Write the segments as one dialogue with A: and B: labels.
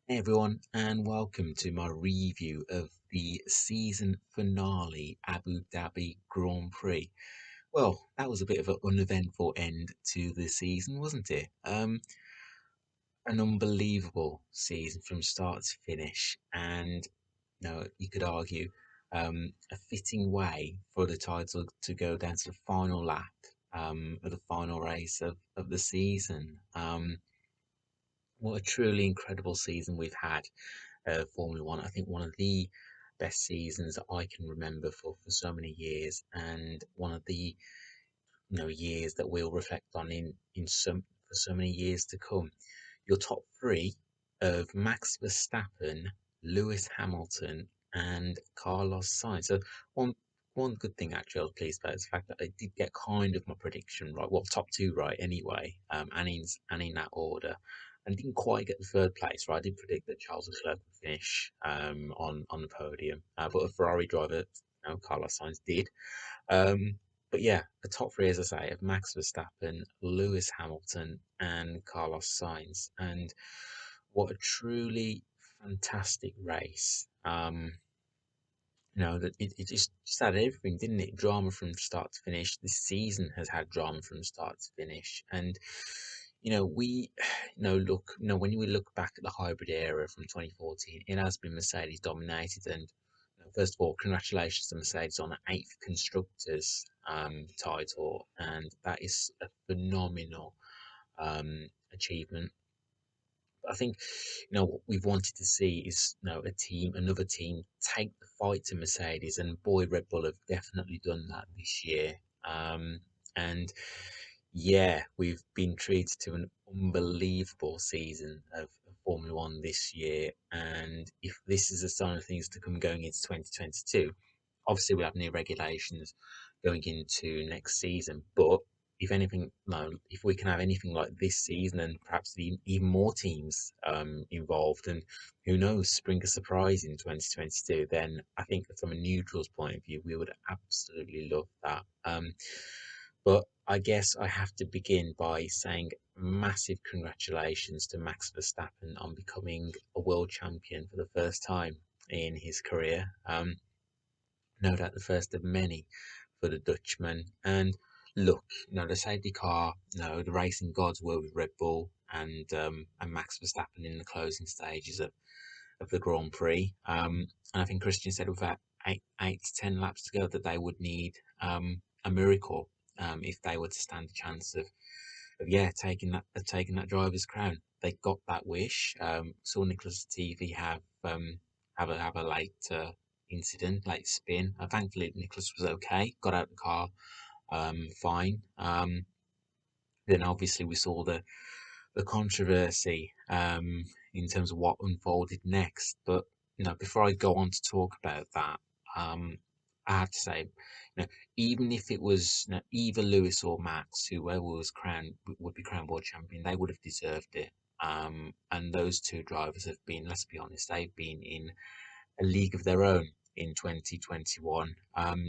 A: Hey everyone, and welcome to my review of the season finale Abu Dhabi Grand Prix. Well, that was a bit of an uneventful end to the season, wasn't it? An unbelievable season from start to finish, and you could argue a fitting way for the title to go down to the final lap of the final race of the season. What a truly incredible season we've had. Formula One. I think one of the best seasons that I can remember for so many years, and one of the years that we'll reflect on in some for so many years to come. Your top three of Max Verstappen, Lewis Hamilton, and Carlos Sainz. So one good thing actually I was pleased about is the fact that I did get kind of my prediction right. Well, top two right anyway, and in that order. And didn't quite get the third place right. I did predict that Charles Leclerc would finish on the podium, but a Ferrari driver, Carlos Sainz did. But yeah, the top three, as I say, of Max Verstappen, Lewis Hamilton, and Carlos Sainz. And what a truly fantastic race. That it just had everything, didn't it? Drama from start to finish. This season has had drama from start to finish. And we, when we look back at the hybrid era from 2014, it has been Mercedes dominated. And first of all, congratulations to Mercedes on the eighth constructors title, and that is a phenomenal achievement. But I think what we've wanted to see is another team take the fight to Mercedes, and boy, Red Bull have definitely done that this year. And yeah, we've been treated to an unbelievable season of Formula One this year. And if this is a sign of things to come going into 2022, obviously we have new regulations going into next season. But if anything, no, if we can have anything like this season and perhaps even more teams involved, and who knows, spring a surprise in 2022, then I think from a neutral's point of view, we would absolutely love that. But I guess I have to begin by saying massive congratulations to Max Verstappen on becoming a world champion for the first time in his career. No doubt the first of many for the Dutchman. And look, the safety car, the racing gods were with Red Bull and Max Verstappen in the closing stages of the Grand Prix. And I think Christian said with that eight to 10 laps to go that they would need a miracle if they were to stand a chance of taking that driver's crown. They got that wish. Saw Nicholas TV have a late incident, late spin. Thankfully, Nicholas was okay, got out of the car fine. Then obviously we saw the controversy in terms of what unfolded next. But before I go on to talk about that, I have to say, even if it was either Lewis or Max, whoever was crowned would be crowned world champion, they would have deserved it. And those two drivers have been, let's be honest, they've been in a league of their own in 2021.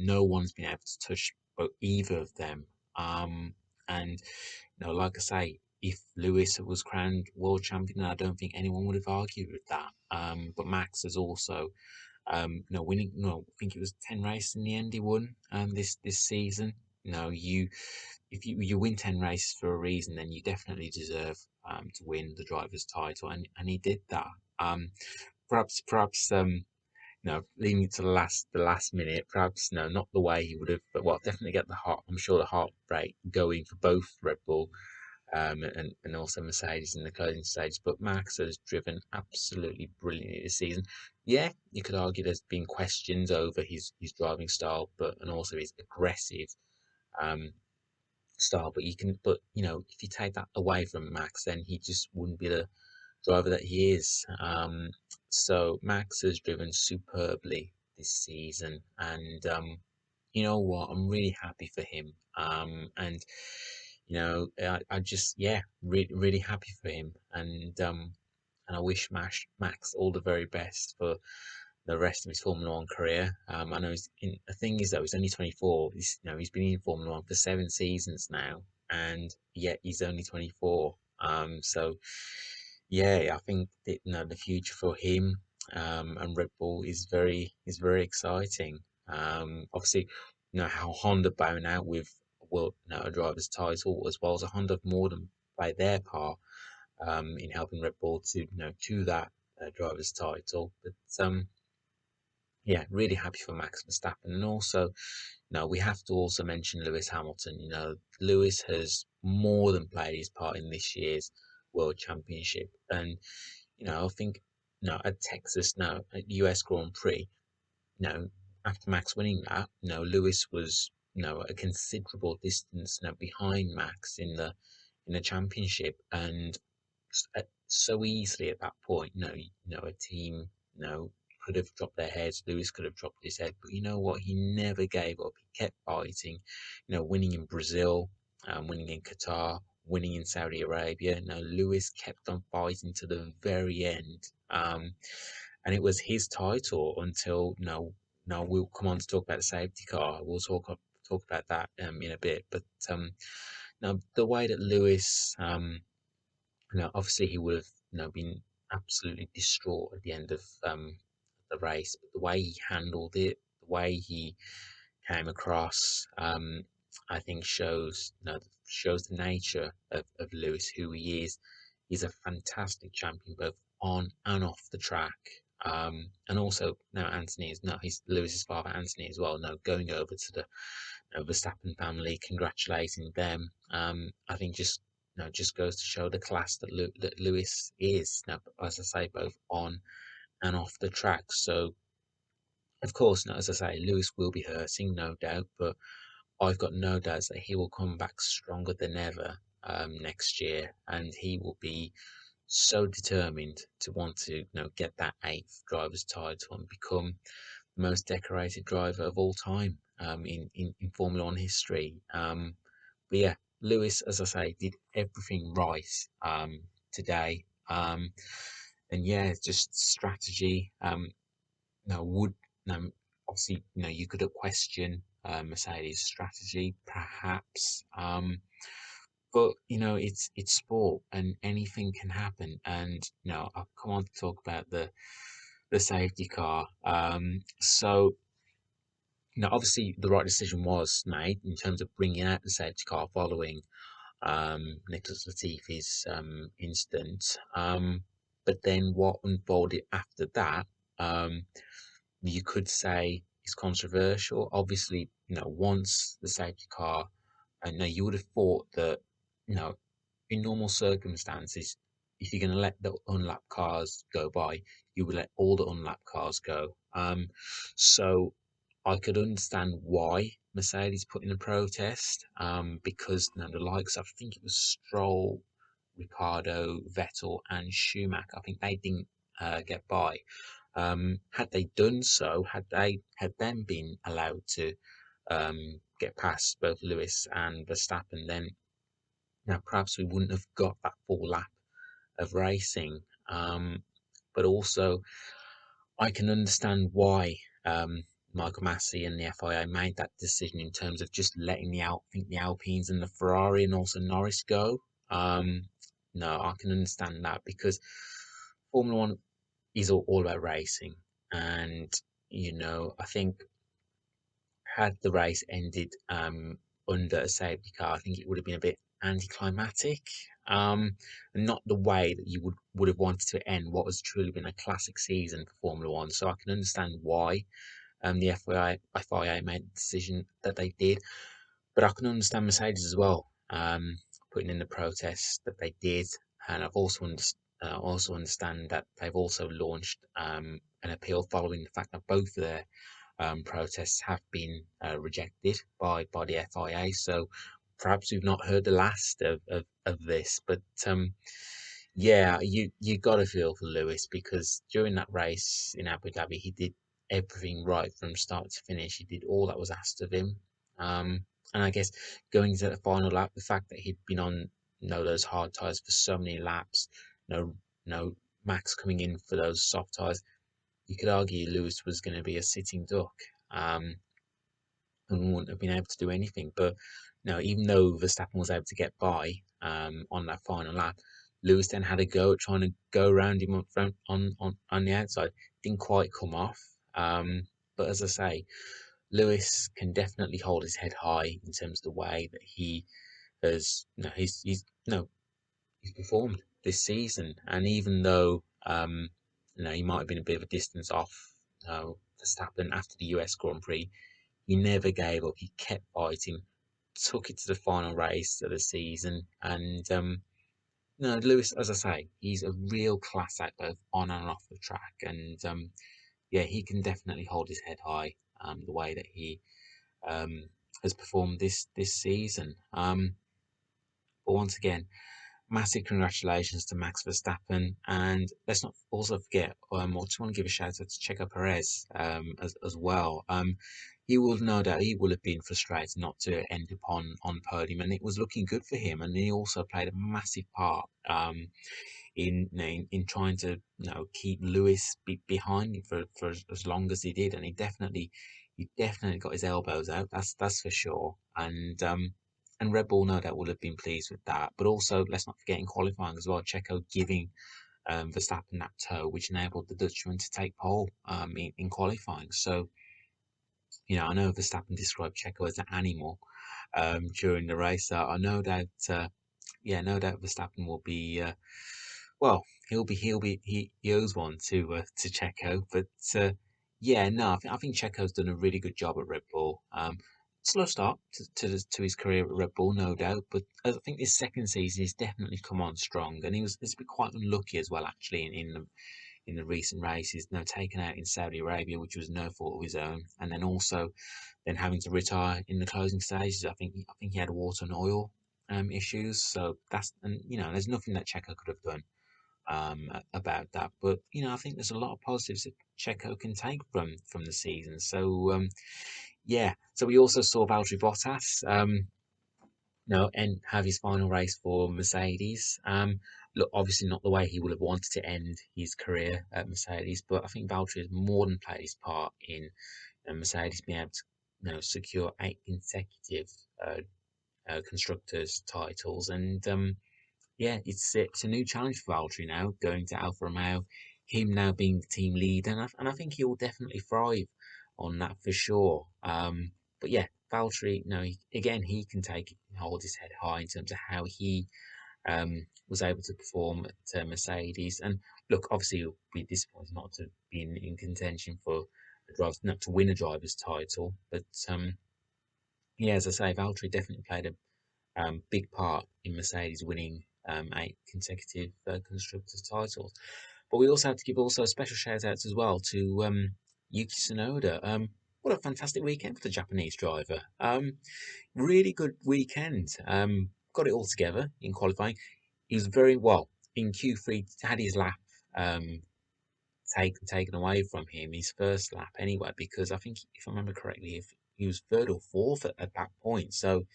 A: No one's been able to touch either of them. And like I say, if Lewis was crowned world champion, I don't think anyone would have argued with that. But Max has also, winning. No, I think it was 10 races in the end. He won this season. If you win 10 races for a reason, then you definitely deserve to win the drivers' title, and he did that. Perhaps leaving it to the last minute, perhaps no, not the way he would have, but well, definitely get the heart. I'm sure the heartbreak going for both Red Bull and also Mercedes in the closing stage. But Max has driven absolutely brilliantly this season. Yeah, you could argue there's been questions over his driving style, and also his aggressive um, style. But if you take that away from Max, then he just wouldn't be the driver that he is. So Max has driven superbly this season, and you know what? I'm really happy for him. And I just really happy for him, and I wish Max all the very best for the rest of his Formula One career. I know the thing is though he's only 24. He's been in Formula One for 7 seasons now, and yet he's only 24. So Yeah, I think that, the future for him and Red Bull is very exciting. Obviously, how Honda bowing out with a driver's title, as well as Honda have more than played their part in helping Red Bull to to that driver's title. But yeah, really happy for Max Verstappen, and also we have to also mention Lewis Hamilton. Lewis has more than played his part in this year's World Championship, and I think at Texas now at US Grand Prix, after Max winning that, Lewis was a considerable distance behind Max in the championship, and so easily at that point. A team, could have dropped their heads. Lewis could have dropped his head, but you know what? He never gave up. He kept fighting. Winning in Brazil, winning in Qatar, winning in Saudi Arabia. Lewis kept on fighting to the very end. And it was his title until now we'll come on to talk about the safety car. We'll talk about that in a bit. But now the way that Lewis obviously he would have been absolutely distraught at the end of the race, but the way he handled it, the way he came across, I think shows the nature of Lewis, who he is. He's a fantastic champion both on and off the track. And also now Anthony is he's Lewis's father Anthony as well. Now going over to the Verstappen family, congratulating them. I think just goes to show the class that Lewis is. Now, as I say, both on and off the track. So, of course, as I say, Lewis will be hurting, no doubt, but I've got no doubts that he will come back stronger than ever next year, and he will be so determined to want to get that eighth driver's title and become the most decorated driver of all time in Formula One history. But yeah, Lewis, as I say, did everything right today. And yeah, just strategy. Would obviously you could question Mercedes' strategy, perhaps. But it's sport and anything can happen. And I'll come on to talk about the safety car. So obviously the right decision was made in terms of bringing out the safety car following Nicholas Latifi's incident. But then what unfolded after that, you could say is controversial. Obviously, once the safety car, and you would have thought that, you know, in normal circumstances, if you're going to let the unlapped cars go by, you would let all the unlapped cars go. So I could understand why Mercedes put in a protest, because the likes of, I think it was Stroll, Ricardo, Vettel, and Schumacher, I think they didn't get by. Had they done so, had them been allowed to get past both Lewis and Verstappen, then perhaps we wouldn't have got that full lap of racing. But also, I can understand why Michael Massey and the FIA made that decision in terms of just letting the Alpines and the Ferrari and also Norris go. No, I can understand that because Formula One is all about racing, and I think had the race ended under a safety car, I think it would have been a bit anticlimactic, and not the way that you would have wanted to end what has truly been a classic season for Formula One. So I can understand why the FIA made the decision that they did, but I can understand Mercedes as well, putting in the protest that they did, and I've also understand that they've also launched an appeal following the fact that both of their protests have been rejected by the FIA. So perhaps we've not heard the last of this, but yeah, you got to feel for Lewis because during that race in Abu Dhabi, he did everything right from start to finish. He did all that was asked of him. And I guess going to the final lap, the fact that he'd been on those hard tires for so many laps, no no Max coming in for those soft tires, you could argue Lewis was going to be a sitting duck, and wouldn't have been able to do anything. But even though Verstappen was able to get by on that final lap, Lewis then had a go at trying to go around him on the outside. Didn't quite come off. But as I say, Lewis can definitely hold his head high in terms of the way that he has, he's performed this season. And even though, he might have been a bit of a distance off, Verstappen after the US Grand Prix, he never gave up. He kept fighting, took it to the final race of the season, and no, Lewis, as I say, he's a real class act both on and off the track, and yeah, he can definitely hold his head high. The way that he um, has performed this season. But once again, massive congratulations to Max Verstappen, and let's not also forget. I just want to give a shout out to Checo Perez as well. He will no doubt he will have been frustrated not to end up on podium, and it was looking good for him. And he also played a massive part in trying to keep Lewis behind him for as long as he did, and he definitely got his elbows out. That's for sure. And Red Bull no doubt would have been pleased with that. But also let's not forget in qualifying as well, Checo giving Verstappen that toe, which enabled the Dutchman to take pole in qualifying. So I know Verstappen described Checo as an animal during the race. So I know that no doubt Verstappen will be well, he owes one to Checo, but no, I think Checo's done a really good job at Red Bull. Slow start to his career at Red Bull, no doubt, but I think this second season he's definitely come on strong, and he's been quite unlucky as well actually in the recent races. Taken out in Saudi Arabia, which was no fault of his own, and then also then having to retire in the closing stages. I think he had water and oil issues, so there's nothing that Checo could have done about that. But I think there's a lot of positives that Checo can take from the season. So yeah. So we also saw Valtteri Bottas, and have his final race for Mercedes. Look, obviously not the way he would have wanted to end his career at Mercedes, but I think Valtteri has more than played his part in Mercedes being able to secure 8 consecutive constructors titles, and yeah, it's a new challenge for Valtteri now, going to Alfa Romeo, him now being the team leader, and I think he will definitely thrive on that for sure. But yeah, Valtteri, again, he can hold his head high in terms of how he was able to perform at Mercedes. And look, obviously, he'll be disappointed not to be in contention for the drive, not to win a driver's title. But yeah, as I say, Valtteri definitely played a big part in Mercedes winning 8 consecutive constructors titles. But we also have to give also special shout outs as well to Yuki Tsunoda. What a fantastic weekend for the Japanese driver. Really good weekend. Got it all together in qualifying. He was very well in Q3. Had his lap um, taken away from him, his first lap anyway, because I think if I remember correctly, if he was third or fourth at that point. So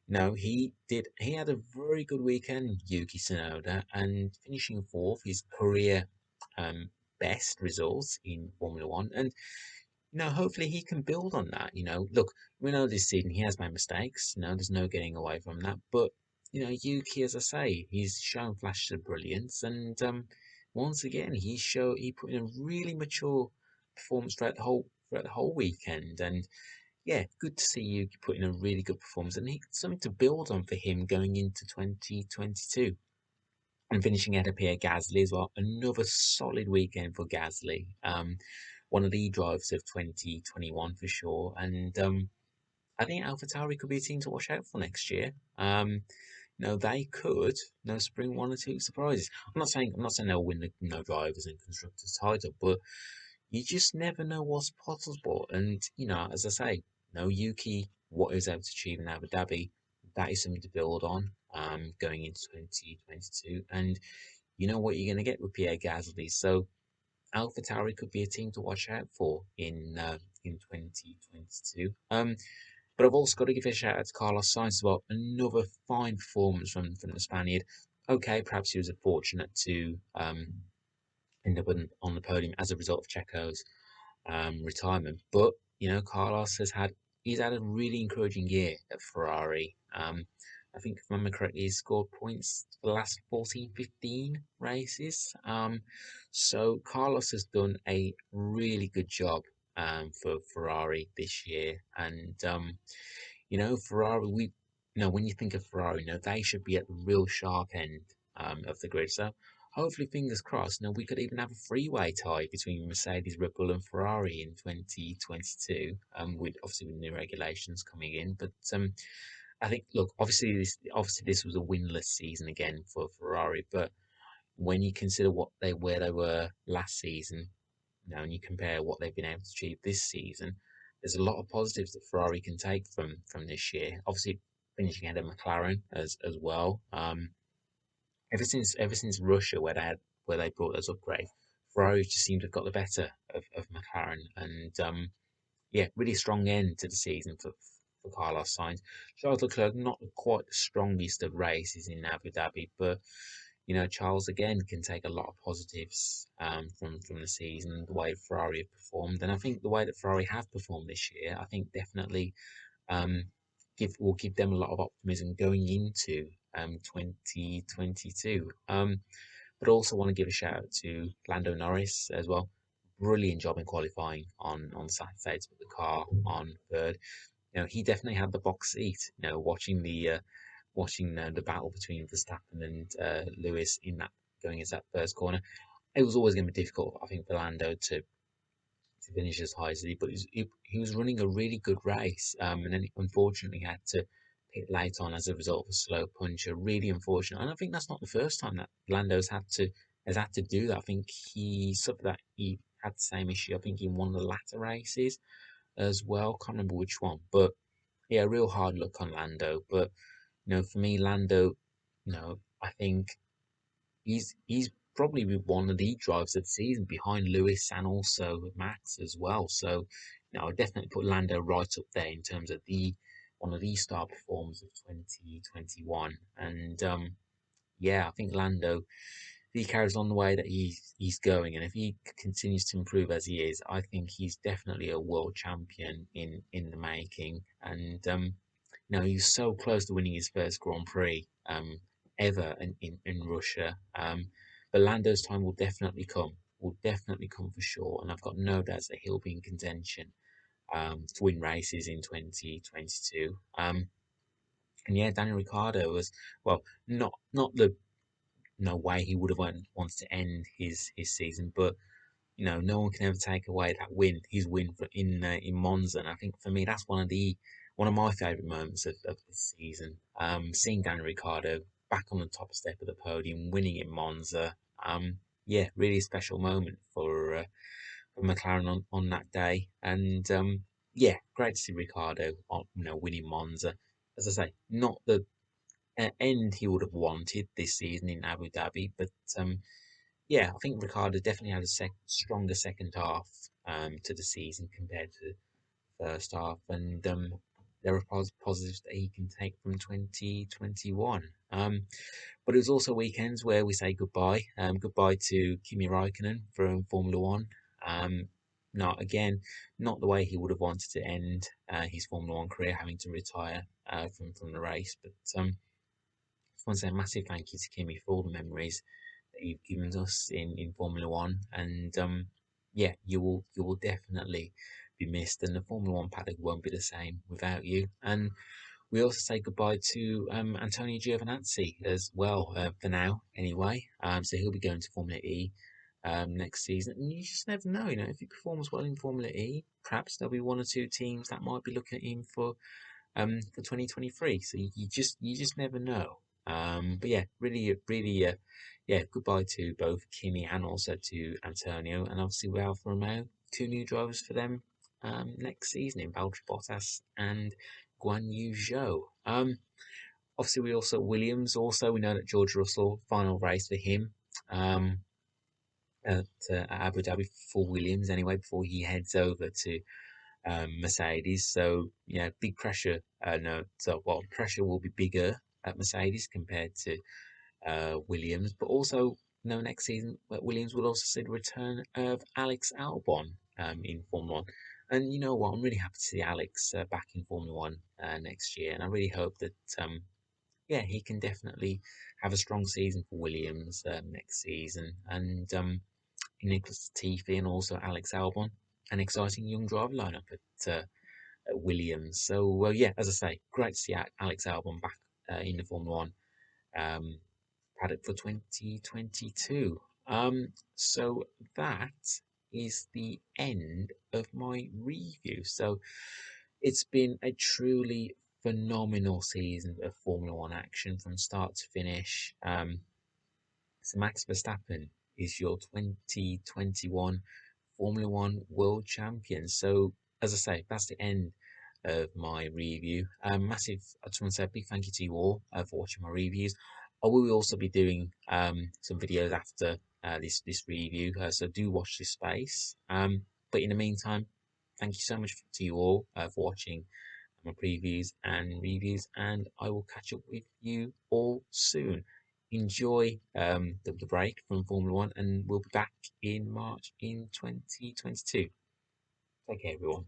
A: no, he did. He had a very good weekend, Yuki Tsunoda, and finishing fourth, his career um, best results in Formula One. And hopefully he can build on that. Look, we know this season he has made mistakes. There's no getting away from that. But Yuki, as I say, he's shown flashes of brilliance, and once again, he put in a really mature performance throughout the whole weekend, and yeah, good to see you put in a really good performance, and something to build on for him going into 2022 and finishing ahead of Pierre Gasly as well. Another solid weekend for Gasly. One of the drivers of 2021 for sure, and I think AlphaTauri could be a team to watch out for next year. They could spring one or two surprises. I'm not saying they'll win the drivers and constructors title, but you just never know what's possible. And as I say, Yuki, what he was able to achieve in Abu Dhabi, that is something to build on going into 2022. And you know what you're going to get with Pierre Gasly. So AlphaTauri could be a team to watch out for in 2022. But I've also got to give a shout out to Carlos Sainz as well. Another fine performance from the Spaniard. Okay, perhaps he was fortunate to end up on the podium as a result of Checo's retirement. But Carlos he's had a really encouraging year at Ferrari. I think if I remember correctly, he's scored points for the last 14, 15 races. So Carlos has done a really good job for Ferrari this year. And Ferrari, when you think of Ferrari, they should be at the real sharp end of the grid. So hopefully, fingers crossed, we could even have a three-way tie between Mercedes, Red Bull, and Ferrari in 2022. With obviously with new regulations coming in, but I think, look, obviously this was a winless season again for Ferrari, but when you consider where they were last season, and you compare what they've been able to achieve this season, there's a lot of positives that Ferrari can take from this year. Obviously, finishing ahead of McLaren as well. Ever since Russia, where they brought those upgrades, Ferrari just seemed to have got the better of McLaren, and yeah, really strong end to the season for Carlos Sainz. Charles Leclerc, not quite the strongest of races in Abu Dhabi, but Charles again can take a lot of positives from the season, the way Ferrari have performed, and I think the way that Ferrari have performed this year, I think definitely um, will give them a lot of optimism going into 2022. But also want to give a shout out to Lando Norris as well. Brilliant job in qualifying on Saturday to put the car on third. He definitely had the box seat. Watching the battle between Verstappen and Lewis in that going into that first corner. It was always going to be difficult, I think, for Lando to finish as high as he, but he was running a really good race, and then unfortunately had to pit late on as a result of a slow puncher. Really unfortunate, and I think that's not the first time that Lando's had to do that. I think he suffered that. He had the same issue. I think in one of the latter races as well. Can't remember which one, but yeah, real hard luck on Lando. But for me, Lando, I think he's probably one of the drivers of the season behind Lewis and also Max as well. So, I would definitely put Lando right up there in terms of the one of the star performers of 2021. And yeah, I think Lando, if he carries on the way that he's going, and if he continues to improve as he is, I think he's definitely a world champion in the making. And he was so close to winning his first Grand Prix ever in Russia. But Lando's time will definitely come for sure. And I've got no doubts that he'll be in contention to win races in 2022. And yeah, Daniel Ricciardo was, well, not the no way he would have wanted to end his season, but no one can ever take away that his win in Monza. And I think for me, that's one of my favourite moments of this season. Seeing Daniel Ricciardo back on the top step of the podium, winning in Monza. Yeah, really special moment for McLaren on that day. And yeah, great to see Ricciardo winning Monza. As I say, not the end he would have wanted this season in Abu Dhabi, but yeah, I think Ricardo definitely had a stronger second half to the season compared to the first half, and there are positives that he can take from 2021. But it was also weekends where we say goodbye. Goodbye to Kimi Raikkonen from Formula One. Um, not the way he would have wanted to end his Formula One career, having to retire from the race. But just want to say a massive thank you to Kimi for all the memories that you've given us in Formula One, and yeah, you will definitely be missed, and the Formula One paddock won't be the same without you. And we also say goodbye to Antonio Giovinazzi as well for now, anyway. So he'll be going to Formula E next season, and you just never know. If he performs well in Formula E, perhaps there'll be one or two teams that might be looking at him for 2023. So you just never know. But yeah, really, really, yeah, goodbye to both Kimi and also to Antonio, and obviously with Alfa Romeo, two new drivers for them next season in Valtteri Bottas and Guan Yu Zhou. Obviously we also Williams. Also, we know that George Russell final race for him um, at Abu Dhabi for Williams anyway before he heads over to Mercedes. So big pressure. No, so well, pressure will be bigger at Mercedes compared to Williams, but also next season Williams will also see the return of Alex Albon in Formula One. And you know what? I'm really happy to see Alex back in Formula One next year, and I really hope that yeah, he can definitely have a strong season for Williams next season. And Nicholas Latifi and also Alex Albon, an exciting young driver lineup at Williams. So, well, yeah, as I say, great to see Alex Albon back in the Formula One paddock for 2022. So that is the end of my review. So it's been a truly phenomenal season of Formula One action from start to finish. So Max Verstappen is your 2021 Formula One World Champion. So as I say, that's the end of my review. I just want to say a big thank you to you all for watching my reviews. I will also be doing some videos after this review, so do watch this space. But in the meantime, thank you so much to you all for watching my previews and reviews, and I will catch up with you all soon. Enjoy the break from Formula One, and we'll be back in March in 2022. Take care, everyone.